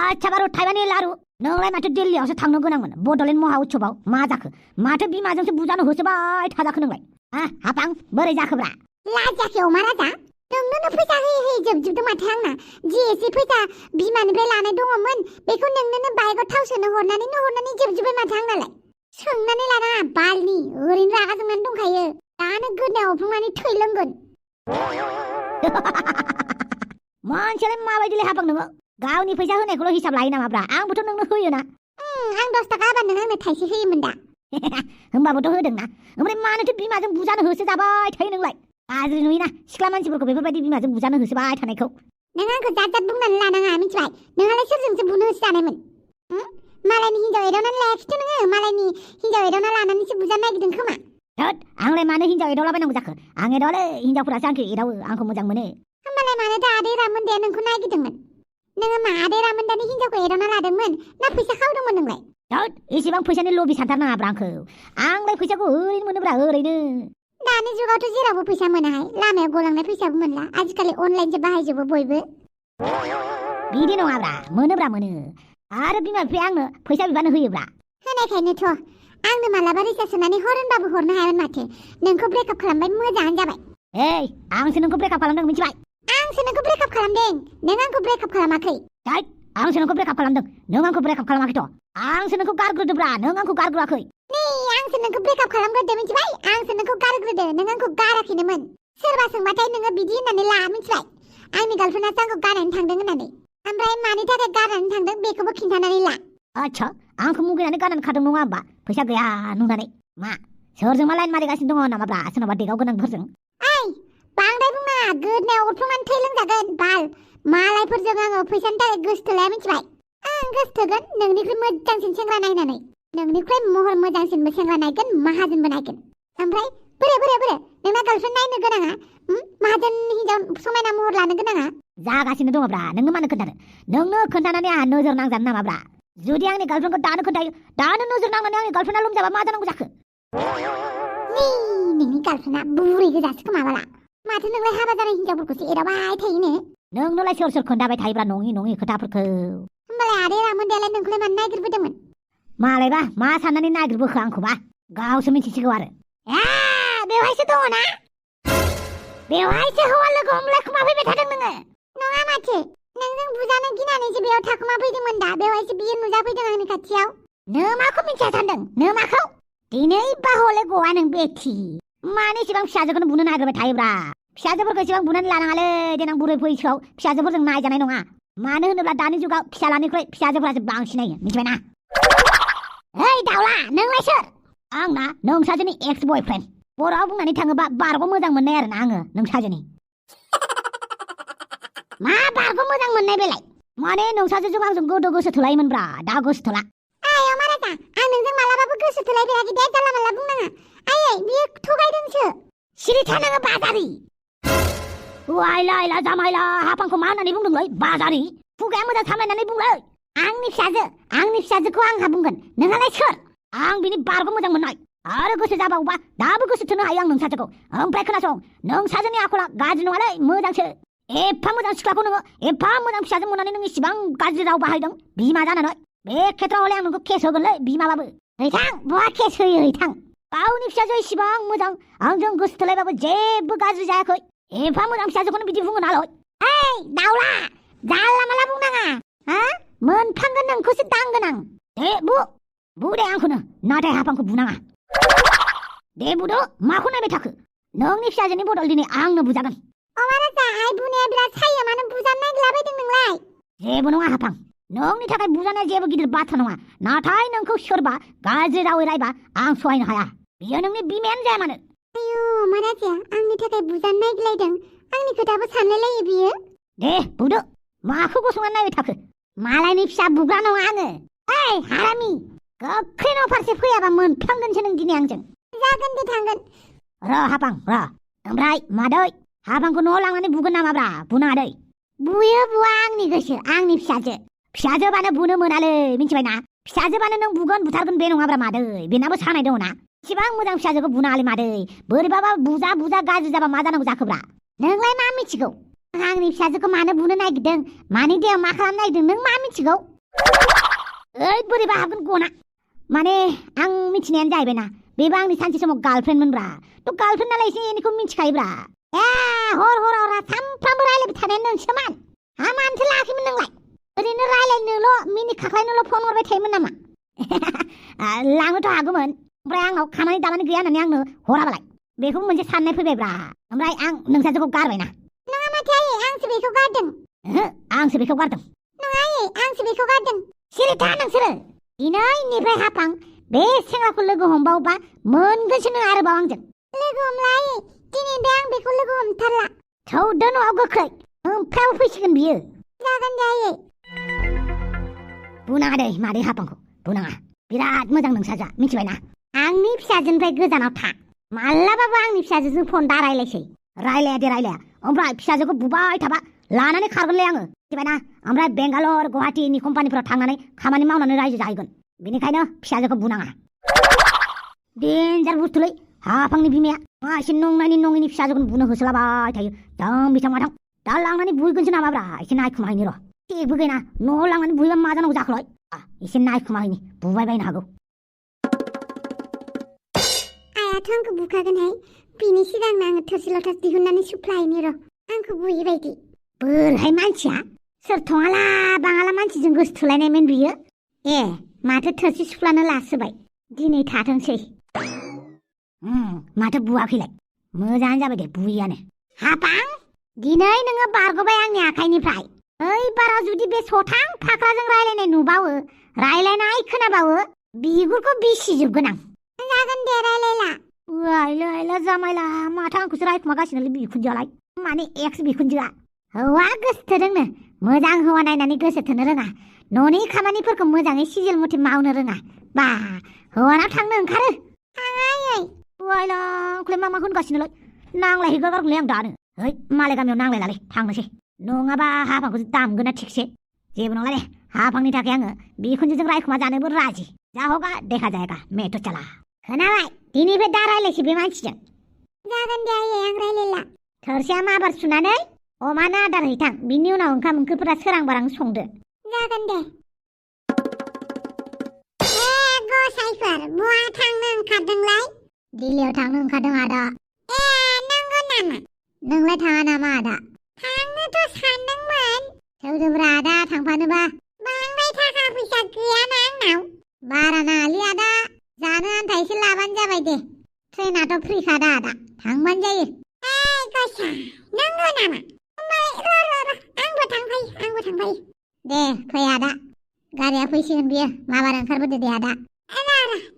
आच्छा 바로 타이완의 라루. नोंलाय माथो दिल्लीयावसो थांनो गोनांमोन बड'लेण्ड महा उत्सवआव मा जाखो माथो बिमाजोंसो बुजानो होसोबाय थाजाखो नोंलाय हापां बोरै जाखोब्रा लाजाखै अमा राजा नोंनोनो फैसा होयै होयै जोबजोबदों माथो आंना जि एसे फैसा बिमानिफ्राय लानाय दङमोन बेखौ नोंनोनो बाइकआव थाव सोनो हरनानै जोबजोबबाय माथो आंनालाय सोंनानै लानाङा बालनि ओरैनो रागा जोंनानै दंखायो दानो गोदनायाव अफ्लंनानै थै लोंगोन मानसियालाय माबायदिलै हापां नोङो गावनि फैसा होनायखौल' हिसाब लायो नामाब्रा आंबोथ' नोंनो होयोना आं 10 थाखा होबा नों आंनो थाइसे होयोमोन दा होमबाबोथ' होदोंना ओमफ्राय मानोथो बिमाजों बुजानो होसोजाबाय थायो नोंलाय गाज्रि नुयोना सिख्ला मानसिफोरखौ बेफोरबायदि बिमाजों बुजानो होसोबाय थानायखौ नों आंखौ जात जात बुंनानै लानाङा मिथिबाय नोंहालाय सोरजोंसो बुनो होसोजानायमोन मालायनि हिन्जाव एदावनानै लायाखैथ' नोङो मालायनि हिन्जाव एदावना लानानैसो बुजानो नागिरदों खोमा होद आंलाय मानो हिन्जाव एदावलाबायनांगौ जाखो आं एदावले हिन्जावफोरासो आंखौ एदावो आंखौ मोजां मोनो होमबालाय मानोथो आदै रामोनदाया नोंखौ नागिरदोंमोन नोङो मा आदै रामोनदानि हिन्जावखौ एदावना लादोंमोन ना फैसा खावदोंमोन नोंलाय होद एसेबां फैसानि लबि सानथारनाङाब्रा आंखौ आंलाय फैसाखौ ओरैनो मोनोब्रा ओरैनो दानि जुगावथ' जेरावबो फैसा मोनाहाय लामायाव गलांनाय फैसाबो मोनला आजिखालि अनलाइनसो बाहायजोबो बयबो बिदि नङाब्रा मोनोब्रा मोनो आरो बिमा बिफाया आंनो फैसा बिबानो होयोब्रा होनायखायनोथ' आंनो मालाबा रिसार्ज सोनानै हर होनबाबो हरनो हायामोन माथो नोंखौ ब्रेकआप खालामबाय मोजाङानो जाबाय ओइ आंसो नोंखौ ब्रेकआप खालामदों मिथिबाय आंसो नोंखौ ब्रेकआप खालामदों नों आंखौ ब्रेकआप खालामाखै दाय आंसो नोंखौ ब्रेकआप खालामदों नों आंखौ ब्रेकआप खालामाखैथ' आंसो नोंखौ गारग्रोदोब्रा नों आंखौ गारग्रोआखै नै आंसो नोंखौ ब्रेकआप खालामग्रोदो मिथिबाय आंसो नोंखौ गारग्रोदो नों आंखौ गाराखैनोमोन सोरबा सोंबाथाय नोङो बिदि होननानै ला मिथिबाय आंनि गार्लफ्रेन्डआसो आंखौ गारनानै थांदों होननानै ओमफ्राय मानि थाखाय गारनानै थांदों बेखौबो खिन्थानानै ला आच्छा आंखौ मुगैनानै गारनानै खादों नङा होमबा फैसा गैया नुनानै मा सोरजोंबा लाइन मारिगासिनो दङ नामाब्रा सोरनाबा देगाव गोनांफोरजों ओइ बांद्राय बुंनाङा गोदनायाव अरफ्लंनानै थै लोंजागोन बाल मालायफोरजों आङो फैसानि थाखाय गोसथोलाया मिथिबाय आं गोसथोगोन नोंनिख्रुइ मोजांसिन सेंग्रा नायनानै नोंनिख्रुइ महर मोजांसिनबो सेंग्रा नायगोन माहाजोनबो नायगोन ओमफ्राय बोरे नोंना गार्लफ्रेन्ड नायनो गोनाङा माहाजोन हिन्जाव समायना महर लानो गोनाङा जागासिनो दङब्रा नोंनो मानो खोन्थानो नोंनो खोन्थानानै आंहा नोजोर नांजानो नामाब्रा जुदि आंनि गार्लफ्रेन्डखौ दानो खोन्थायो दानो नोजोर नांनानै आंनि गार्लफ्रेन्डआ लोमजाबा मा जानांगौ जाखो नोंनि गार्लफ्रेन्डआ बुरै गोजासो खोमा बाला माथो नोंलाय हाबा जानाय हिन्जावफोरखौसो एदावबाय थायोनो नोंनोलाय सोर खोन्थाबाय थायोब्रा नङि खोथाफोरखौ होमबालाय आदै रामोनदायालाय नोंखौलाय मानो नागिरबोदोंमोन मालायबा मा साननानै नागिरबोखो आंखौबा गावसो मिथिसिगौ आरो बेवहायसो दङ ना बेवहायसो हौवा लोगो हमलाय खोमा फैबाय थादों नोङो नङा माथो नोंजों बुजानो गिनानैसो बेयाव थाखोमा फैदोंमोन दा बेवहायसो बियो नुजाफैदों आंनि खाथियाव नों माखौ मिथिया सानदों नों माखौ दिनै बा हले गवा नों बेथि मानो इसेबां फिसाजोखौनो बुनो नागिरबाय थायोब्रा फिसाजोफोरखौ इसेबां बुनानै लानाङालै देनां बुरै बैसोआव फिसाजोफोरजों नायजानाय नङा मानो होनोब्ला दानि जुगाव फिसालानिख्रुइ फिसाजोफोरासो बांसिन नायो मिथिबायना ओइ दाउला नोंलाय सोर आंना नोंसाजोनि एक्स बयफ्रेन्ड बर'आव बुंनानै थाङोबा बारग' मोजां मोननाय आरोना आङो नोंसाजोनि मा बारग' मोजां मोननाय बेलाय माने नोंसाजोजों आंजों गोदो गोसो थोलायोमोनब्रा दा गोसो थोला आय माराजा आं नोंजों मालाबाबो गोसो थोलायफेराखै दे जानला मानला बुंनाङा आयै बियो थगायदोंसो सिरि था नोङो बाजारि वाइला जामाइला हापांखौ मा होननानै बुंदोंलै बाजारि खुगाया मोजां सामलायनानै बुंलै आंनि फिसाजोखौ आंहा बुंगोन नोंहालाय सोर आं बिनि बारग' मोजां मोननाय आरो गोसो जाबावबा दाबो गोसो थोनो हायो आं नोंसाजोखौ ओमफ्राय खोनासं नोंसाजोनि आखला गाज्रि नङालै मोजांसो एफा मोजां सिख्लाखौ नोङो एफा मोजां फिसाजो मोननानै नों इसिबां गाज्रि राव बाहायदों बिमा जानानै बे खेथ्रआव हले आं नोंखौ केस होगोनलै बिमाबाबो हैथां बहा केस होयो हैथां गावनि फिसाजो इसिबां मोजां आंजों गोसो थोलायबाबो जेबो गाज्रि जायाखै एफा मोजां फिसाजोखौनो बिदि बुङो नालाय ओइ दाउला जानला माला बुंनाङा मोनफ्लांगोन नोंखौसो दांगोन आं दे बु दे आंखौनो नाथाय हापांखौ बुनाङा दे बुदो माखौ नायबाय थाखो नोंनि फिसाजोनि बदल दिनै आंनो बुजागोन अमाराजा आइ बुनाया बिराद सायो मानो बुजानो नागिरलाबायदों नोंलाय जेबो नङा हापां नोंनि थाखाय बुजानाया जेबो गिदिर बाथ्रा नङा नाथाय नोंखौ सोरबा गाज्रि रावै रायबा आं सहायनो हाया बियो नोंनि बिमायानो जाया मानो आयु अमाराजाया आंनि थाखाय बुजानो नागिरलायदों आंनि खोथाबो सानलायलायो बियो दे बुदो माखौ गसंनानै नायबाय थाखो मालायनि फिसा बुग्रा नङा आङो ओइ हारामि गोख्रै न' फारसे फैयाबा मोनफ्लांगोनसो नों दिनै आंजों जागोन दे थांगोन र' हापां र' ओमफ्राय मादै हापांखौ न'आव लांनानै बुगोन नामाब्रा बुनाङा दै बुयो बुवा आंनि गोसो आंनि फिसाजोबानो बुनो मोनालै मिथिबायना फिसाजोबानो नों बुगोन बुथारगोन बे नङाब्रा मादै बेनाबो सानाय दङ ना इसिबां मोजां फिसाजोखौ बुनाङालै मादै बोरैबाबा बुजा गाज्रि जाबा मा जानांगौ जाखोब्रा नोंलाय मा मिथिगौ आंनि फिसाजोखौ मानो बुनो नागिरदों मानि देहायाव मा खालामनो नागिरदों नों मा मिथिगौ ओइ बोरैबा हाबगोन गना माने आं मिथिनायानो जाहैबायना बेबो आंनि सानसे समाव गार्लफ्रेन्डमोनब्रा थ' गार्लफ्रेन्ड नालाय एसे एनैखौ मिथिखायोब्रा ए हर सामफ्रामबो रायलायबाय थानाया नोंसोमान हा मानोथो लाखिमोन नोंलाय ओरैनो रायलायनोल' मिनि खाख्लायनोल' फन हरबाय थायोमोन नामा लांनोथ' हागौमोन ओमफ्राय आंनाव खामानि दामानि गैया होननानै आंनो हराबालाय बेखौ मोनसे साननाय फैबायब्रा ओमफ्राय आं नोंसाजोखौ गारबायना नङा माथो आयै आंसो बेखौ गारदों आंसो बेखौ गारदों नङा आयै आंसो बेखौ गारदों सिरि था नोंसोरो दिनैनिफ्राय हाफां बे सेंग्राखौ लोगो हमबावबा मोनगोनसो नों आरोबाव आंजों लोगो हमला आयै दिनैनिफ्राय आं बेखौ लोगो हमथारला थौदो न'आव गोख्रै ओमफ्राय फैसिगोन बियो जागोन दे आयै बुनाङा दे मादै हाफांखौ बुनाङा बिराद मोजां नोंसाजा मिथिबायना आंनि फिसाजोनिफ्राय गोजानाव था मालाबाबो आंनि फिसाजोजों फन दा रायलायसै रायलाया दे रायलाया ओमफ्राय फिसाजोखौ बुबाय थाबा लानानै खारगोनलै आङो मिथिबायना ओमफ्राय बेंगालर गुवाहाटीनि कम्पानिफोराव थांनानै खामानि मावनानै रायजो जाहैगोन बेनिखायनो फिसाजोखौ बुनाङा डेन्जार बुस्थुलै हाफांनि बिमाया मा एसे नंनायनि नङैनि फिसाजोखौनो बुनो होसोलाबाय थायो दां बिथां माथां दा लांनानै बुहैगोनसो नामाब्रा एसे नायखुमाहैनि र' जेबो गैया न'आव लांनानै बुहैबा मा जानांगौ जाखोलाय एसे नायखुमाहैनि बुबाय बायनो हागौ आयाथ' आंखौ बुखागोनहाय बिनि सिगांनो आङो थोरसि लथा दिहुननानै सुफ्लायनि र' आंखौ बुयै बायदि बोरहाय मानसिया सोर थङाला बाङाला मानसिजों गोसोथोलायनायमोन बियो ए माथो थोरसि सुफ्लानो लासोबाय दिनै थाथोंसै माथो बुवाखैलाय मोजाङानो जाबाय दे बुयैयानो हाफां दिनै नोङो बारग'बाय आंनि आखाइनिफ्राय ओइ बाराव जुदि बे सथां फाख्राजों रायलायनाय नुबावो रायलायनाय खोनाबावो बिगुरखौ बिसिजोबगोन आं जागोन दे रायलायला आइला जामायला माथो आंखौसो रायखुमागासिनोलै बिखुनजोआलाय माने एक्स बिखुनजोआ हौवा गोसोथोदोंनो मोजां हौवा नायनानै गोसोथोनो रोङा न'नि खामानिफोरखौ मोजाङै सिजेल मथे मावनो रोङा बा हौवानाव थांनो ओंखारो थाङायै आइला आंखौलाय मा होनगासिनोलाय नांलायहैगारगोनलै आं दानो ओइ मालाय गामियाव नांलायलालै थांनोसै नङाबा हाफांखौ दामगोन ना थिगसे जेबो नङा दे हाफांनि थाखाय आङो बिखुनजोजों रायखुमा जानोबो राजि जा होगा देखा जाएगा मेथ' चला खोनाबाय दिनैफ्राय दा रायलायसै बे मानसिजों जागोन दे आयै आं रायलायला थोरसिया माबार सुनानै अमानो आदार हैथां बिनि उनाव ओंखाम ओंख्रिफोरा सोरां बारां संदो जागोन दे गसाइफोर बहा थांनो ओंखारदोंलाय दिल्लीयाव थांनो ओंखारदों आदा ए नंगौ नामा नोंलाय थाङा नामा आदा थांनोथ' सानदोंमोन थौदोब्रा आदा थांफानोबा बांद्राय थाखा फैसा गैयाना आंनाव बारा नाङालै आदा जानो आन्था एसे लाबानो जाबाय दे ट्रेनाथ' फ्रिखादा आदा थांबानो जायो ओइ गसा नंगौ नामा होमबालाय र' आंबो थांफायो दे फै आदा गारिया फैसिगोन बियो माबार ओंखारबोदो दे आदा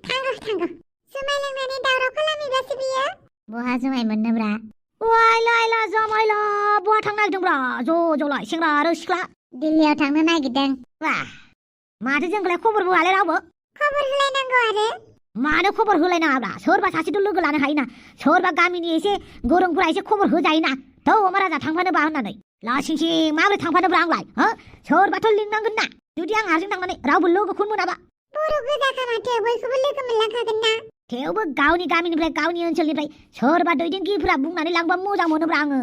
थांगौ जुमाय लोंनानै दावराव खालामहैबासो बियो बहा जुमाय मोननोब्रा वाइला जामायला बहा थांनो नागिरदोंब्रा ज'लाय सेंग्रा आरो सिख्ला दिल्लीयाव थांनो नागिरदों बा माथो जोंखौलाय खबरबो होआलै रावबो खबर होलायनांगौ आरो मानो खबर होलायनाङाब्रा सोरबा सासेथ' लोगो लानो हायोना सोरबा गामिनि एसे गोरोंफोरा एसे खबर होजायोना थौ अमा राजा थांफानोबा होननानै लासिंसिं माबोरै थांफानोब्रा आंलाय सोरबाथ' लिंनांगोन ना जुदि आं हारसिं थांनानै रावबो लोगोखौनो मोनाबा बर' गोजाखा माथो बयखौबो लोगो मोनलांखागोन ना थेवबो गावनि गामिनिफ्राय गावनि ओनसोलनिफ्राय सोरबा दैदेनगिरिफोरा बुंनानै लांबा मोजां मोनोब्रा आङो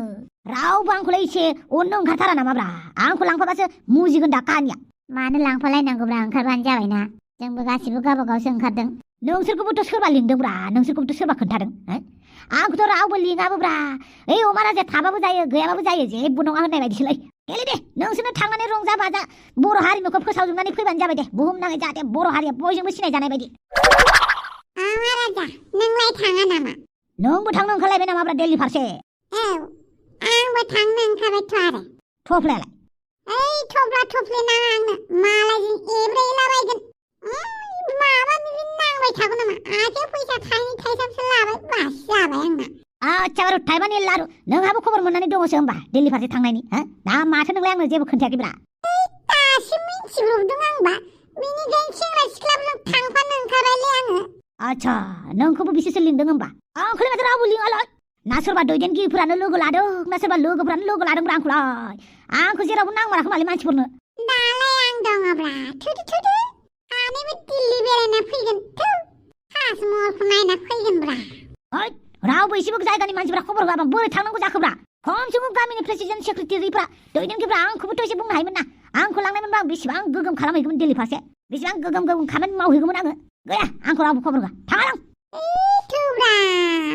रावबो आंखौलाय एसे अननो ओंखारथारा नामाब्रा आंखौ लांफाबासो मुजिगोन दा काहानिया मानो लांफालायनांगौब्रा ओंखारबानो जाबायना जोंबो गासिबो गावबागावसो ओंखारदों नोंसोरखौबोथ' सोरबा लिंदोंब्रा नोंसोरखौबोथ' सोरबा खोन्थादों आंखौथ' रावबो लिङाबोब्रा ओइ अमा राजा थाबाबो जायो गैयाबाबो जायो जेबो नङा होननाय बायदिसोलै गेले दे नोंसोरनो थांनानै रंजा बाजा बर' हारिमुखौ फोसावजोबनानै फैबानो जाबाय दे बुहुमनाङै जाहाथे बर' हारिया बयजोंबो सिनायजानाय बायदि अमा राजा नोंलाय थाङा नामा नोंबो थांनो ओंखारलायबाय नामाब्रा दिल्ली फारसे औ आंबो थांनो ओंखारबायथ' आरो थफ्लायालाय ओइ थफ्ला थफ्लि नाङा आंनो मालायजों एब्रेलाबायगोन माबा बिदि नांबाय थागौ नामा आखायाव फैसा थाइनै थाइथामसो लाबाय बास जाबाय आंना आच्छा बारु थाइबानि लारु नोंहाबो खबर मोननानै दङसो होमबा दिल्ली फारसे थांनायनि दा माथो नोंलाय आंनो जेबो खोन्थायाखैब्रा दासो मिन्थिब्रबदों आंबा बेनिखायनो सेंग्रा सिख्लाफोरजों थांफानो ओंखारबायलै आङो आच्छा नोंखौबो बिसोरसो लिंदों होमबा आंखौलाय माथो रावबो लिङालाय ना सोरबा दैदेनगिरिफोरानो लोगो लादों ना सोरबा लोगोफोरानो लोगो लादोंब्रा आंखौलाय आंखौ जेरावबो नांमाराखोमालै मानसिफोरनो दालाय आं दङब्रा थुदो सानैबो दिल्ली बेरायना फैगोन ताजमहलखौ नायना फैगोनब्रा रावबो एसेबो जायगानि मानसिफोरा खबर होआबा बोरै थांनांगौ जाखोब्रा खमसेखम गामिनि प्रेसिडेन्ट सेक्रेटारिफ्रा दैदेनगिरिफ्रा आंखौबोथ' एसे बुंनो हायोमोन ना आंखौ लांनायमोनबा आं बेसेबां गोगोम खालामहैगौमोन दिल्ली फारसे बेसेबां गोगोम खामानि मावहैगौमोन आङो गैया आंखौ रावबो खबर होआ थाङा आं थुब्रा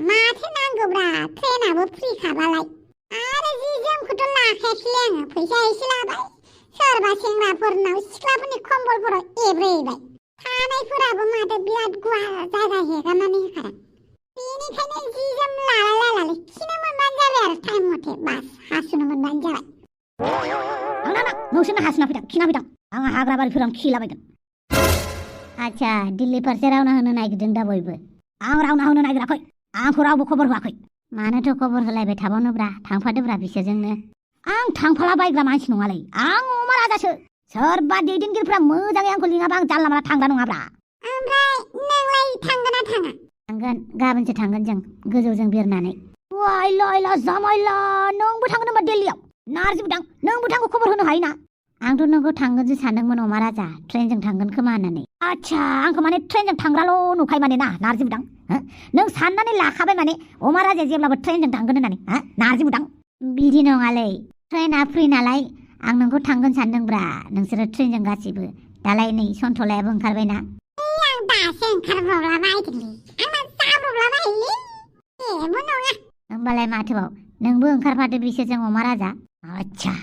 माथो नांगौब्रा ट्रेनाबो फ्रिखाबालाय आरो जि जोमखौथ' लाखायाखैलै आङो फैसा एसे लाबाय सोरबा सेंग्राफोरनाव सिख्लाफोरनि कम्बलफोराव एब्रेबाय थानायफोराबो माथो बिराद गुवार जायगा हेगारनानै होखादों बेनिखायनो जि जोम लालाय खिनो मोनबानो जाबाय आरो टाइम मथे बास हासुनो मोनबानो जाबाय आंना नोंसोरनो हासुना फैदों खिना फैदों आं हाग्रा बारिफोराव खिलाबायगोन आच्छा दिल्ली फारसे रावना होनो नागिरदों दा बयबो आं रावना होनो नागिराखै आंखौ रावबो खबर होआखै मानोथ' खबर होलायबाय थाबावनोब्रा थांफादोब्रा बिसोरजोंनो आं थांफाला बायग्रा मानसि नङालै आं अमा राजासो सोरबा दैदेनगिरिफ्रा मोजाङै आंखौ लिङाबा आं जानला माला थांग्रा नङाब्रा ओमफ्राय नोंलाय थांगोना थाङा थांगोन गाबोनसो थांगोन जों गोजौजों बिरनानै वाइला जामाइला नोंबो थांगोन नामा दिल्लीयाव नारजि बुदां नोंबो थांखौ खबर होनो हायोना आंथ' नोंखौ थांगोनसो सानदोंमोन अमा राजा ट्रेनजों थांगोन खोमा होननानै आच्छा आंखौ माने ट्रेनजों थांग्राल' नुखाय माने ना नारजि बुदां नों साननानै लाखाबाय माने अमा राजाया जेब्लाबो ट्रेनजों थांगोन होननानै नारजि बुदां बिदि नङालै ट्रेना फ्रि नालाय आं नोंखौ थांगोन सानदोंब्रा नोंसोरो ट्रेनजों गासिबो दालाय नै सन्थलायाबो ओंखारबायना आं दासो ओंखारब्रबलाबायदोंलै आंना जाब्रबलाबायलै जेबो नङा होमबालाय माथोबाव नोंबो ओंखारफादो बिसोरजों अमा राजा आच्छा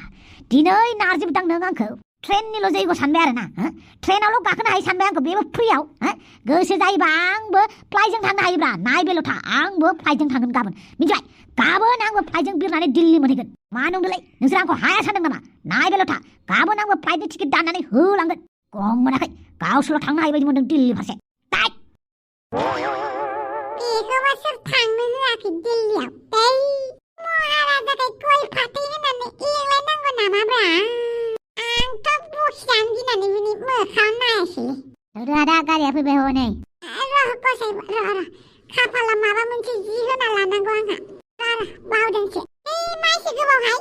दिनै नारजि बुदां नों आंखौ ट्रेननिल' जैग' सानबाय आरो ना ट्रेनावल' गाखोनो हायो सानबाय आंखौ बेबो फ्रियाव गोसो जायोबा आंबो फ्लाइटजों थांनो हायोब्रा नायबेल' था आंबो फ्लाइटजों थांगोन गाबोन मिथिबाय गाबोन आंबो फ्लाइटजों बिरनानै दिल्ली मोनहैगोन मा नंदोंलै नोंसोर आंखौ हाया सानदों नामा नायबेल' था गाबोन आंबो फ्लाइटनि टिकेट दाननानै होलांगोन गम मोनाखै गावसोरल' थांनो हायो बायदि मोनदों दिल्ली फारसे बेखौबा सोर थांनो होआखै दिल्लीयाव महाराजाखौ गय फाथै होनानै लिंलायनांगौ नामाब्रा आंथ' बखिजानो गिनानै बिनि मोखाङाव नायासैलै आदा गारिया फैबाय हनै र' गसाइ र' खाफाला माबा मोनसे जि होना लानांगौ आंहा र' बावदोंसो मासे गोबावहाय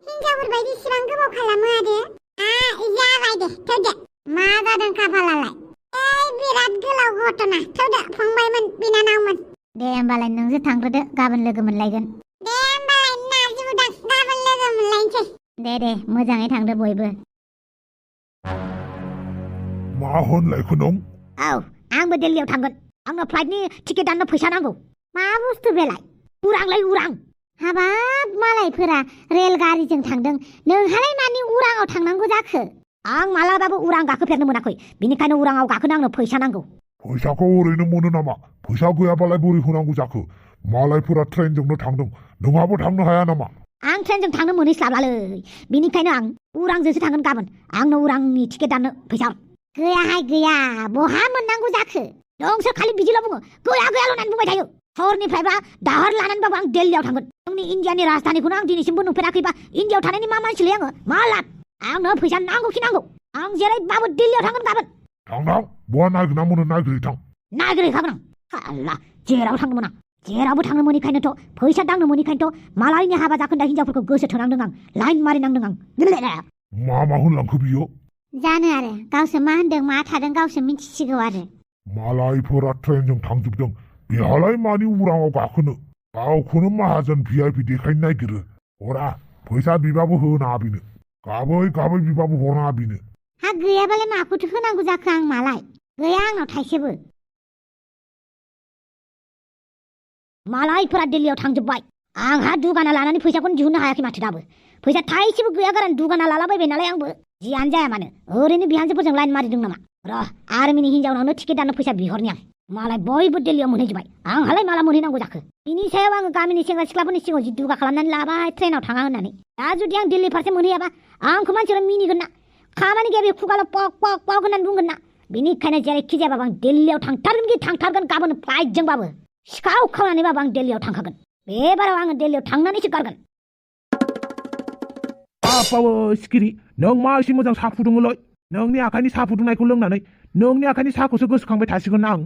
हिनजावफोर बायदि इसिबां गोबाव खालामो आरो जाबाय दे थौदो मा जादों खाफालालाय बिराद गोलाव घटना थौदो फंबायमोन बिनानावमोन दे होमबालाय नोंसोर थांग्रोदो गाबोन लोगो मोनलायगोन दे होमबालाय नारजि बुदां गाबोन लोगो मोनलायनोसै दे मोजाङै थांदो बयबो मा होनलायखो नों औ आंबो दिल्लीयाव थांगोन आंनो फ्लाइटनि टिकेट दाननो फैसा नांगौ मा बुस्थु बेलाय उरांलाय उरां हाबाब मालायफोरा रेलगारिजों थांदों नोंहालाय मानि उराङाव थांनांगौ जाखो आं मालाबाबो उरां गाखोफेरनो मोनाखै बिनिखायनो उराङाव गाखोनो आंनो फैसा नांगौ फैसाखौ ओरैनो मोनो नामा फैसा गैयाबालाय बोरै होनांगौ जाखो मालायफोरा ट्रेनजोंनो थांदों नोंहाबो थांनो हाया नामा आं ट्रेनजों थांनो मोनहैस्लाबलालै बिनिखायनो आं उरांजोंसो थांगोन गाबोन आंनो उरांनि टिकेट दाननो फैसा गैयाहाय गैया बहा मोननांगौ जाखो नोंसोर खालि बिदिल' बुङो गैयाल' होननानै बुंबाय थायो सहरनिफ्रायबा दाहार लानानैबाबो आं दिल्लीयाव थांगोन जोंनि इण्डियानि राजधानिखौनो आं दिनैसिमबो नुफेराखैबा इण्डियायाव थानायनि मा मानसिलै आङो मा लाब आंनो फैसा नांगौखि नांगौ आं जेरैबाबो दिल्लीयाव थांगोन गाबोन थांनां बहा नागिरना मोनो नागिरै थां नागिरहैखागोन आं हाल्ला जेराव थांनो मोना जेरावबो थांनो मोनैखायनोथ' फैसा दांनो मोनैखायनोथ' मालायनि हाबा जाखोन्दा हिनजावफोरखौ गोसो थोनांदों आं लाइन मारिनांदों आं मा होनलांखो बियो जानो आरो गावसोर मा होनदों मा थादों गावसोर मिथिसिगौ आरो मालायफोरा ट्रेनजों थांजोबदों बेहालाय मानि उराङाव गाखोनो गावखौनो माहाजोन VIP देखायनो नागिरो हरा फैसा बिबाबो होनाङा बिनो गाबै बिबाबो हरनाङा बिनो हा गैयाबालाय माखौथो होनांगौ जाखो आं मालाय गैया आंनाव थाइसेबो मालायफोरा दिल्लीयाव थांजोब्बाय आंहा दुगाना लानानै फैसाखौनो दिहुननो हायाखै माथो दाबो फैसा थाइसेबो गैया गारन दुगाना लालाबायबाय नालाय आंबो जियानो जाया मानो ओरैनो बिहामजोफोरजों लाइन मारिदों नामा र' आर्मिनि हिनजावनावनो टिकेट दाननो फैसा बिहरनि आं मालाय बयबो दिल्लीयाव मोनहैजोब्बाय आंहालाय माला मोनहैनांगौ जाखो बिनि सायाव आङो गामिनि सेंग्रा सिख्लाफोरनि सिगाङाव जि दुगा खालामनानै लाबाय ट्रेनाव थाङा होननानै दा जुदि आं दिल्ली फारसे मोनहैयाबा आंखौ मानसिफोरा मिनिगोन ना खामानि गैया बे खुगाल' पक होननानै बुंगोन ना बेनिखायनो जेरैखि जायाबाबो आं दिल्लीयाव थांथारगोन गाबोन फ्लाइटजोंबाबो सिखाव खावनानैबाबो आं दिल्लीयाव थांखागोन बेबाराव आङो दिल्लीयाव थांनानैसो गारगोन सिखिरि नों मा एसे मोजां साहा फुदुङोलै नोंनि आखाइनि साहा फुदुंनायखौ लोंनानै नोंनि आखाइनि साहाखौसो गोसोखांबाय थासिगोन आं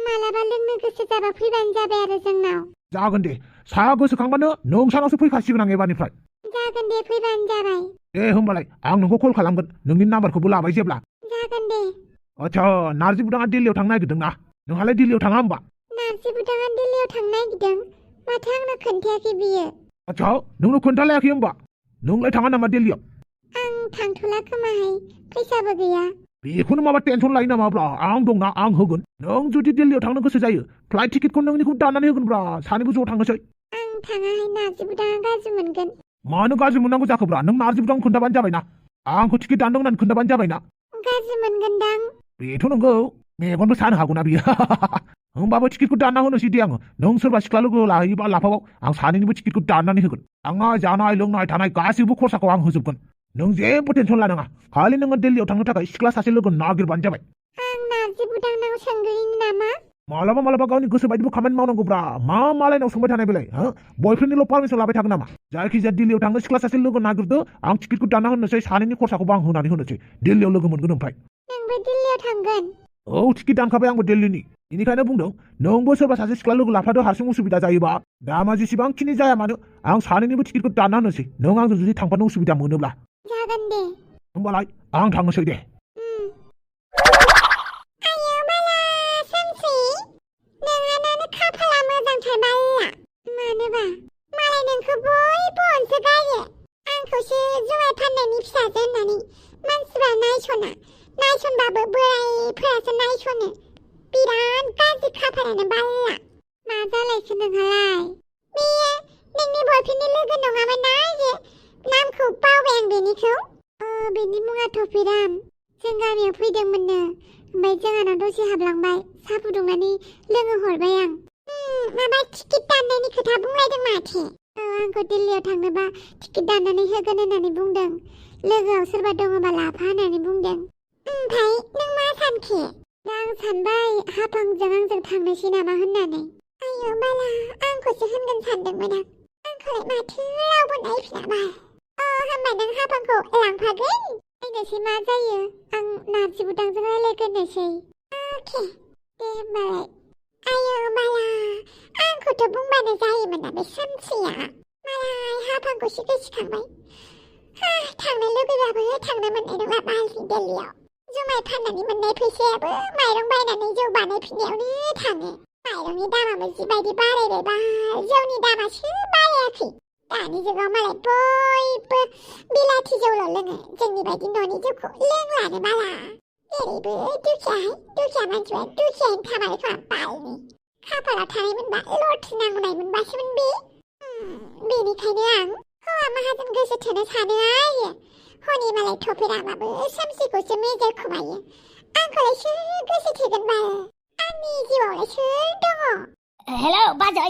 मालाबा लोंनो गोसो जाबा फैबानो जाबाय आरो जोंनाव जागोन दे साहा गोसोखांबानो नोंसानावसो फैखासिगोन आं एबारनिफ्राय जागोन दे फैबानो जाबाय दे होमबालाय आं नोंखौ कल खालामगोन नोंनि नाम्बारखौबो लाबाय जेब्ला जागोन दे आच्छा नारजि बुदाङा दिल्लीयाव थांनो नागिरदों ना नोंहालाय दिल्लीयाव थाङा होमबा नारजि बुदाङा दिल्लीयाव थांनो नागिरदों माथो आंनो खोन्थायाखै बियो आच्छा नोंनो खोन्थालायाखै होमबा नोंलाय थाङा नामा दिल्लीयाव आं थांथ'ला खोमाहाय फैसाबो गैया बेखौनो माबा टेनसन लायो नामाब्रा आं दंना आं होगोन नों जुदि दिल्लीयाव थांनो गोसो जायो फ्लाइट टिकेटखौ नोंनिखौ दाननानै होगोनब्रा सानैबो ज' थांनोसै आं थाङाहाय नार्जि बुदाङा गाज्रि मोनगोन मानो गाज्रि मोननांगौ जाखोब्रा नों नार्जि बुदां खोन्थाबानो जाबायना आंखौ टिकेट दानदों होननानै खोन्थाबानो जाबायना गाज्रि मोनगोनदां बेथ' नंगौ मेगनबो सानो हागौना बियो होमबाबो टिकेटखौ दानना होनोसै दे आङो नों सोरबा सिख्ला लोगो लाहैयोबा लाफाबाव आं सानैनिबो टिकेटखौ दाननानै होगोन थांनाय जानाय लोंनाय थानाय गासैबो खरसाखौ आं होजोबगोन नों जेबो टेनसन लानाङा खालि नोङो दिल्लीयाव थांनो थाखाय सिख्ला सासे लोगो नागिरबानो जाबाय आं नार्जि बुदांनाव सोंग्रोनि नामा मालाबा मालाबा गावनि गोसो बायदिबो खामानि मावनांगौब्रा मा मालायनाव सोंबाय थानाय बेलाय बयफ्रेन्डनिल' पारमिसन लाबाय थागोन नामा जायखिजाया दिल्लीयाव थांनो सिख्ला सासे लोगो नागिरदो आं टिकेटखौ दानना होनोसै सानैनि खरसाखौबो आं होनानै होनोसै दिल्लीयाव लोगो मोनगोन ओमफ्राय नोंबो दिल्लीयाव थांगोन औ टिकेट दानखाबाय आंबो दिल्लीनि बेनिखायनो बुंदों नोंबो सोरबा सासे सिख्ला लोगो लाफादो हारसिं उसुबिदा जायोबा दामा जेसेबांखिनि जाया मानो आं सानैनिबो टिकेटखौ दानना होनोसै नों आंजों जुदि थांफानो उसुबिदा मोनोब्ला जागोन दे होमबालाय आं थांनोसै दे आयो बाला सोमसि नोंहानानो खाफाला मोजांथार बाला मानोबा मालाय नोंखौ बयबो अनसोगारो आंखौसो जुमाय फाननायनि फिसाजो होननानै मानसिफ्रा नायसनबाबो बोरायफोरासो नायसनो बिराद गाज्रि खाफालानो बाला मा जालायखो नोंहालाय बेयो नोंनि बयफ्रेन्डनि लोगो नङामोन ना जे नामखौ बावबाय आं बेनिखौ बेनि मुङा थफिराम जों गामियाव फैदोंमोननो ओमफ्राय जोंहानाव दसे हाबलांबाय साहा फुदुंनानै लोंहोहरबाय आं माबा टिकेट दाननायनि खोथा बुंलायदों माथो आंखौ दिल्लीयाव थांनोबा टिकेट दाननानै होगोन होननानै बुंदों लोगोआव सोरबा दङबा लाफा होननानै बुंदों ओमफ्राय नों मा सानखो आं सानबाय हाफांजों आंजों थांनोसै नामा होननानै आयो बाला आंखौसो होनगोन सानदोंमोन आं आंखौलाय माथो रावबो नायफिनाबाय होमबा नों हाफांखौ लांफागोन नायनोसै मा जायो आं नार्जि बुदांजों रायलायग्रोनोसै अके दे होमबालाय आयो बाला आंखौथ' बुंबानो जायोमोन ना बे सामसिया मालाय हाफांखौसो गोसोखांबाय थांनो लुगैबाबो थांनो मोननाय नङा बालनि दिल्लीयाव जुमाय फाननानै मोननाय फैसायाबो माइरं बायनानै जौ बानायफिननायावनो थाङो माइरंनि दामाबो जिबायदि बारायबायबा जौनि दामासो बारायाखै दानि जुगाव मालाय बयबो बिलाथि जौल' लोङो जोंनि बायदि न'नि जौखौ लोंलानो बाला जेरैबो दुखिया मानसिफ्रा दुखियायैनो थामारो खोमा बालनि खाफालाव थानाय मोनबा लथ्रिनांगौनाय मोनबासोमोन बे बेनिखायनो आं हौवा माहाजोन गोसो थोनो सानो आयो हनै मालाय थफेरामाबो सोमसिखौसो मेजेर खोमायो आंखौलाय सोर गोसो थोगोन बाल आंनि जिउआवलाय सोर दङ हेलौ बाजै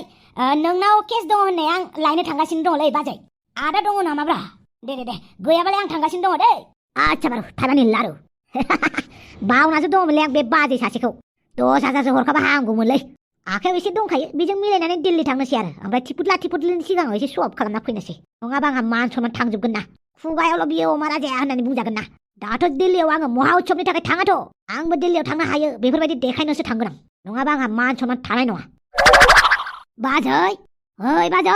नोंनाव केस दङ होननाय आं लायनो थांगासिनो दङलै बाजै आदा दङ नामाब्रा दे गैयाबालाय आं थांगासिनो दङ दै आच्छा बारु थाइबानि लारु बावनासो दङमोनलै आं बे बाजै सासेखौ 10,000सो हरखाबा हामगौमोनलै आखायाव एसे दंखायो बेजों मिलायनानै दिल्ली थांनोसै आरो ओमफ्राय टिपुदलिनि सिगाङाव एसे सवाब खालामना फैनोसै नङाबा आंहा मान सनमान थांजोबगोन ना खुगायावल' बियो अमा राजाया होननानै बुंजागोन ना दाथ' दिल्लीयाव आङो महा उत्सबनि थाखाय थाङाथ' आंबो दिल्लीयाव थांनो हायो बेफोरबायदि देखायनोसो थांगोन आं नङाबा आंहा मान सनमान थानाय नङा बाजै ओइ बाजै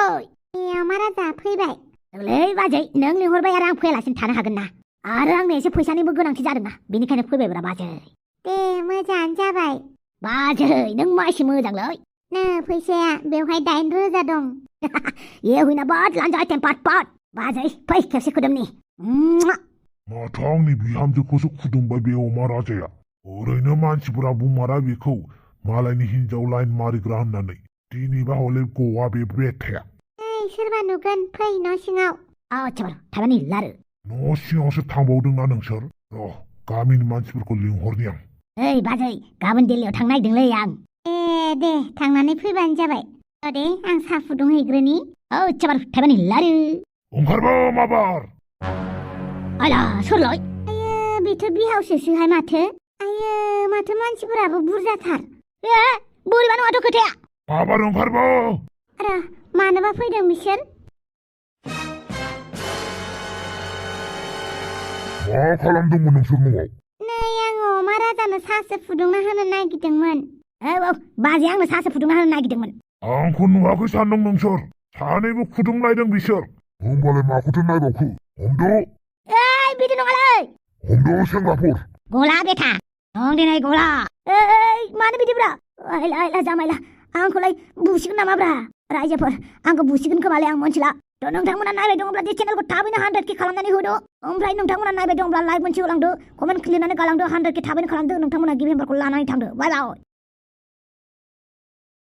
अमा राजा फैबाय ओलै बाजै नों लिंहरबाय आरो आं फैयालासिनो थानो हागोन ना आरो आंनो एसे फैसानिबो गोनांथि जादोंना बेनिखायनो फैबायब्रा बाजै दे मोजाङानो जाबाय बाजै नों मा एसे मोजांलै नो फैसाया बेवहाय 9,000 दं ये हुइना बाद लांजाय टेम्पाट पाट बाजै फै खेबसे खुदुमनि माथो आंनि बिहामजोखौसो खुदुमबाय बे अमा राजाया ओरैनो मानसिफोरा बुंमारा बेखौ मालायनि हिनजाव लाइन मारिग्रा होननानै दिनैबा हले गवा बे बेथाया सोरबा नुगोन फै न' सिङाव आच्छा बारु थाइबानि लारु न' सिङावसो थांबावदोंना नोंसोर गामिनि मानसिफोरखौ लिंहरनि आं ओइ बाजै गाबोन दिल्लीयाव थांनो नागिरदोंलै आं दे थांनानै फैबानो जाबाय दे आं साहा फुदुंहैग्रोनि आच्छा बारु थाइबानि लारु ओंखारबो माबार आइला सोरलाय बेथ' बिहावसोसोहाय माथो माथो मानसिफोराबो बुरजाथार बोरैबा नङाथ' खोथाया माबार ओंखारबो आरो मानोबा फैदों बिसोर मा खालामदोंमोन नोंसोर न'आव नै आङो अमा राजानो साहासो फुदुंना होनो नागिरदोंमोन औ बाजै आंनो साहासो फुदुंना होनो नागिरदोंमोन आंखौ नुवाखै सानदों नोंसोर सानैबो फुदुंलायदों बिसोर होमबालाय माखौथो नायबावखो हमदो बिदि नङालै हमदो सेंग्राफोर गला बेथा दं दिनै गला मानो बिदिब्रा आइला जामाइला आंखौलाय बुसिगोन नामाब्रा रायजोफोर आंखौ बुसिगोन खोमालै आं मोनथिला थ' नोंथांमोना नायबाय दङब्ला दि चेनेलखौ थाबैनो 100K खालामनानै होदो ओमफ्राय नोंथांमोना नायबाय दङब्ला लाइक मोनसे होलांदो कमेन्ट लिरनानै गालांदो 100K थाबैनो खालामदो नोंथांमोना गिफ्ट हेम्पारखौ लानानै थांदो बाय बाय